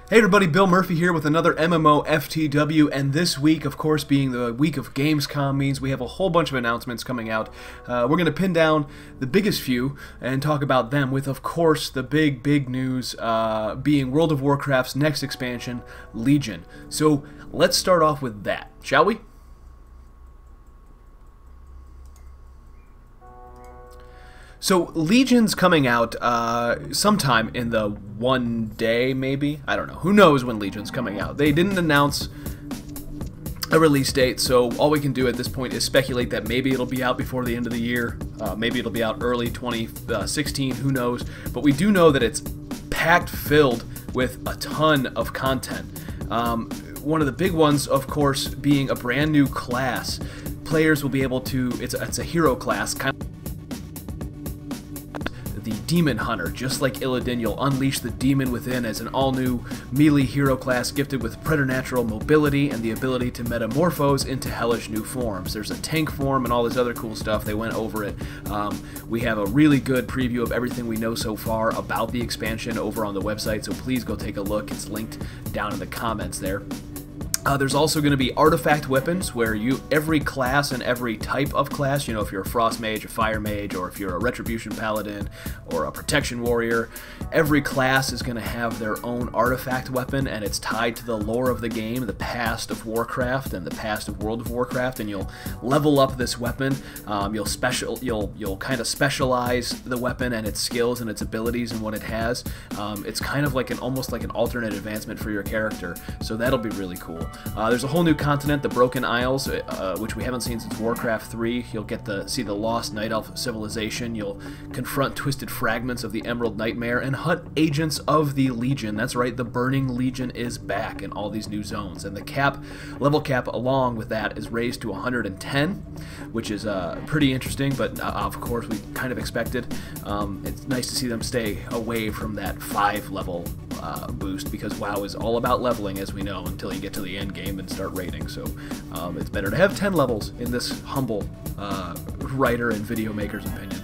Hey everybody, Bill Murphy here with another MMOFTW, and this week, of course, being the week of Gamescom, means we have a whole bunch of announcements coming out. We're going to pin down the biggest few and talk about them, with, of course, the big news being World of Warcraft's next expansion, Legion. So let's start off with that, shall we? So Legion's coming out sometime in the one day, maybe? I don't know. Who knows when Legion's coming out? They didn't announce a release date, so all we can do at this point is speculate that maybe it'll be out before the end of the year. Maybe it'll be out early 2016, who knows? But we do know that it's packed filled with a ton of content. One of the big ones, of course, being a brand new class. Players will be able to, it's a hero class, kind of the Demon Hunter. Just like Illidan, you'll unleash the demon within as an all-new melee hero class gifted with preternatural mobility and the ability to metamorphose into hellish new forms. There's a tank form and all this other cool stuff. They went over it. We have a really good preview of everything we know so far about the expansion over on the website, so please go take a look. It's linked down in the comments there. There's also going to be artifact weapons where every class and every type of class, you know, if you're a frost mage, a fire mage, or if you're a retribution paladin or a protection warrior, every class is going to have their own artifact weapon, and it's tied to the lore of the game, the past of Warcraft and the past of World of Warcraft, and you'll level up this weapon. You'll kind of specialize the weapon and its skills and its abilities and what it has. It's kind of like almost like an alternate advancement for your character, so that'll be really cool. There's a whole new continent, the Broken Isles, which we haven't seen since Warcraft 3. You'll get to see the lost Night Elf civilization. You'll confront twisted fragments of the Emerald Nightmare and hunt agents of the Legion. That's right, the Burning Legion is back in all these new zones. And the level cap along with that is raised to 110, which is pretty interesting, but of course we kind of expected. It's nice to see them stay away from that 5-level boost, because WoW is all about leveling, as we know, until you get to the end game and start raiding. So it's better to have 10 levels, in this humble writer and video maker's opinion.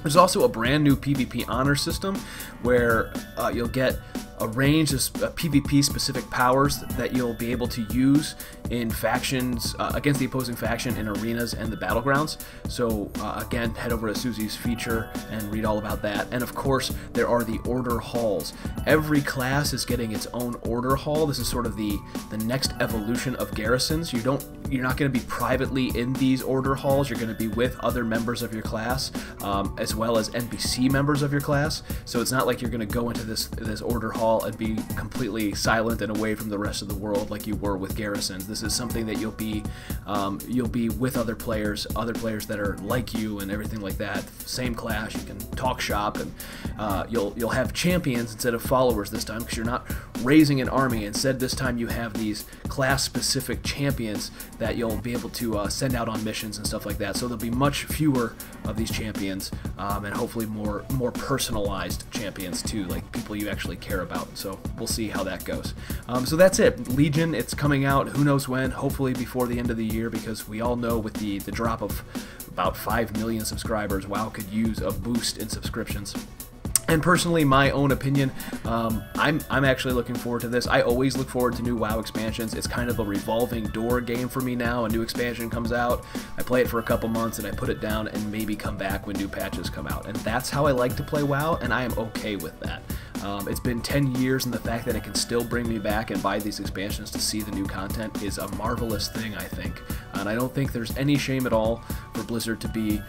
There's also a brand new PvP honor system where you'll get a range of PvP specific powers that you'll be able to use in factions against the opposing faction in arenas and the battlegrounds. So again, head over to Susie's feature and read all about that. And of course, there are the order halls. Every class is getting its own order hall. This is sort of the next evolution of garrisons. You're not going to be privately in these order halls. You're going to be with other members of your class, as well as NPC members of your class. So it's not like you're going to go into this order hall and be completely silent and away from the rest of the world like you were with garrisons. This is something that you'll be with other players that are like you and everything like that. Same class, you can talk shop, and you'll have champions instead of followers this time, because you're not raising an army. Instead, this time you have these class-specific champions that you'll be able to send out on missions and stuff like that. So there'll be much fewer of these champions, and hopefully more personalized champions too, like people you actually care about. So we'll see how that goes. So that's it. Legion, it's coming out, who knows when, hopefully before the end of the year, because we all know with the drop of about 5 million subscribers, WoW could use a boost in subscriptions. And personally, my own opinion, I'm actually looking forward to this. I always look forward to new WoW expansions. It's kind of a revolving door game for me now. A new expansion comes out, I play it for a couple months, and I put it down and maybe come back when new patches come out. And that's how I like to play WoW, and I am okay with that. It's been 10 years, and the fact that it can still bring me back and buy these expansions to see the new content is a marvelous thing, I think. And I don't think there's any shame at all for Blizzard to be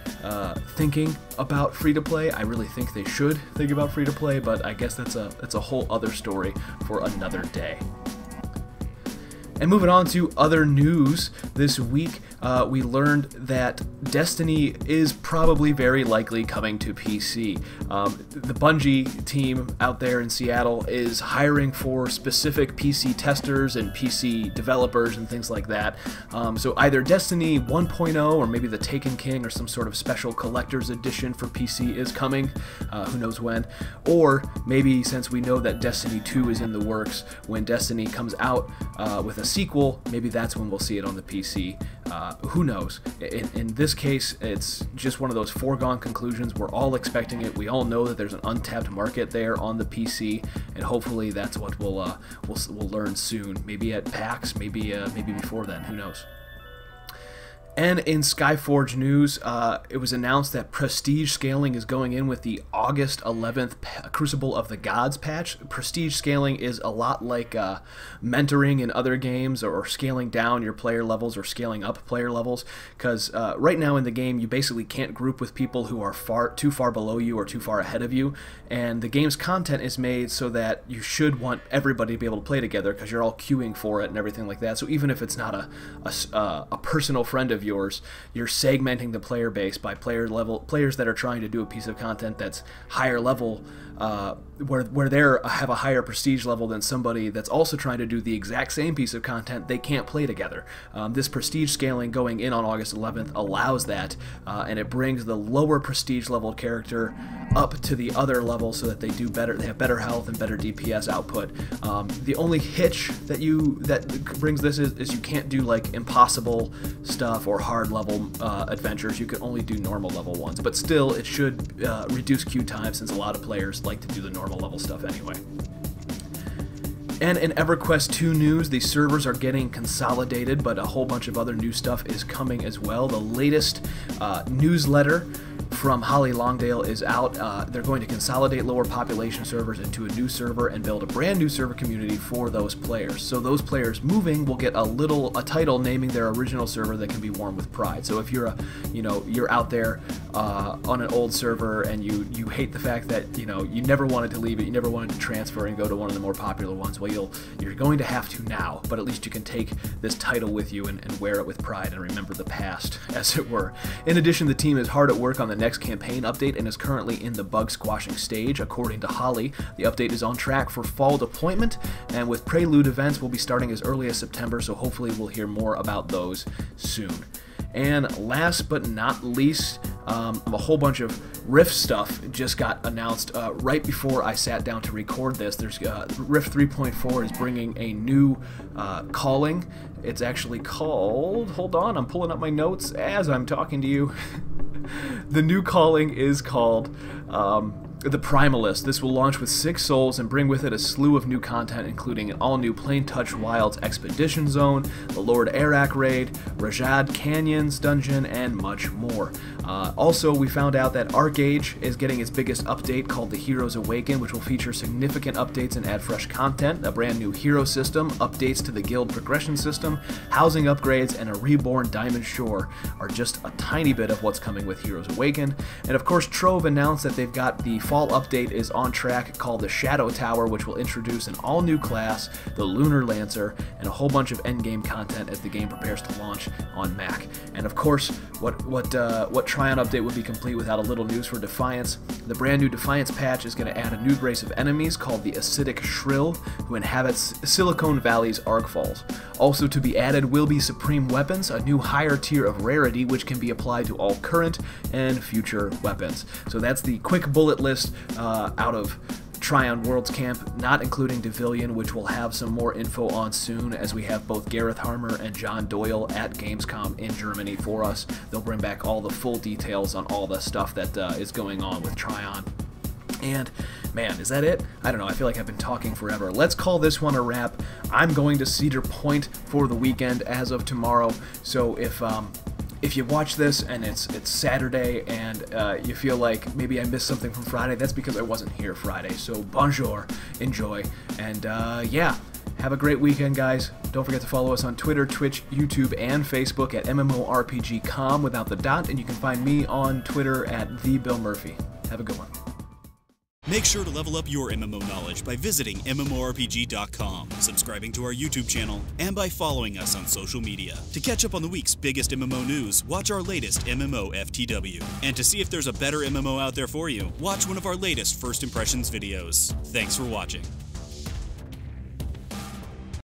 thinking about free-to-play. I really think they should think about free-to-play, but I guess that's a whole other story for another day. And moving on to other news this week, we learned that Destiny is probably very likely coming to PC. The Bungie team out there in Seattle is hiring for specific PC testers and PC developers and things like that. So either Destiny 1.0 or maybe the Taken King or some sort of special collector's edition for PC is coming, who knows when. Or maybe, since we know that Destiny 2 is in the works, when Destiny comes out with a sequel, maybe that's when we'll see it on the PC. who knows? In this case, it's just one of those foregone conclusions. We're all expecting it. We all know that there's an untapped market there on the PC, and hopefully that's what we'll learn soon. Maybe at PAX, maybe before then. Who knows? And in Skyforge news, it was announced that prestige scaling is going in with the August 11th Crucible of the Gods patch. Prestige scaling is a lot like mentoring in other games, or scaling down your player levels or scaling up player levels, because right now in the game you basically can't group with people who are too far below you or too far ahead of you, and the game's content is made so that you should want everybody to be able to play together because you're all queuing for it and everything like that. So even if it's not a personal friend of yours, you're segmenting the player base by players that are trying to do a piece of content that's higher level, where they have a higher prestige level than somebody that's also trying to do the exact same piece of content. They can't play together. This prestige scaling going in on August 11th allows that, and it brings the lower prestige level character up to the other level so that they do better. They have better health and better DPS output. The only hitch that brings this is you can't do like impossible stuff or hard level adventures. You can only do normal level ones, but still it should reduce queue time, since a lot of players like to do the normal level stuff anyway. And in Everquest 2 news, the servers are getting consolidated, but a whole bunch of other new stuff is coming as well. The latest newsletter from Holly Longdale is out. They're going to consolidate lower population servers into a new server and build a brand new server community for those players. So those players moving will get a title naming their original server that can be worn with pride. So if you're you're out there on an old server and you hate the fact that you never wanted to leave it, you never wanted to transfer and go to one of the more popular ones, well you're going to have to now, but at least you can take this title with you and wear it with pride and remember the past, as it were. In addition, the team is hard at work on the next campaign update and is currently in the bug squashing stage. According to Holly, the update is on track for fall deployment, and with Prelude events will be starting as early as September, so hopefully we'll hear more about those soon. And last but not least, a whole bunch of Rift stuff just got announced right before I sat down to record this. There's Rift 3.4 is bringing a new calling. It's actually called, hold on, I'm pulling up my notes as I'm talking to you. The new calling is called the Primalist. This will launch with 6 souls and bring with it a slew of new content, including an all-new Plain Touch Wilds Expedition Zone, the Lord Arak Raid, Rajad Canyons Dungeon, and much more. Also, we found out that ARK Age is getting its biggest update, called the Heroes Awaken, which will feature significant updates and add fresh content, a brand new hero system, updates to the guild progression system, housing upgrades, and a reborn Diamond Shore are just a tiny bit of what's coming with Heroes Awaken. And of course, Trove announced that they've got the fall update is on track, called the Shadow Tower, which will introduce an all-new class, the Lunar Lancer, and a whole bunch of endgame content as the game prepares to launch on Mac. And of course, what Trion update would be complete without a little news for Defiance? The brand new Defiance patch is going to add a new race of enemies called the Acidic Shrill, who inhabits Silicon Valley's Arc Falls. Also to be added will be Supreme Weapons, a new higher tier of rarity which can be applied to all current and future weapons. So that's the quick bullet list out of Trion Worlds camp, not including Devillion, which we'll have some more info on soon, as we have both Gareth Harmer and John Doyle at Gamescom in Germany for us. They'll bring back all the full details on all the stuff that is going on with Trion. And man, is that it? I don't know, I feel like I've been talking forever. Let's call this one a wrap. I'm going to Cedar Point for the weekend as of tomorrow, so if you watch this and it's Saturday and you feel like maybe I missed something from Friday, that's because I wasn't here Friday. So bonjour, enjoy, and yeah, have a great weekend, guys. Don't forget to follow us on Twitter, Twitch, YouTube, and Facebook at MMORPG.com without the dot, and you can find me on Twitter at TheBillMurphy. Have a good one. Make sure to level up your MMO knowledge by visiting MMORPG.com, subscribing to our YouTube channel, and by following us on social media. To catch up on the week's biggest MMO news, watch our latest MMOFTW. And to see if there's a better MMO out there for you, watch one of our latest First Impressions videos. Thanks for watching.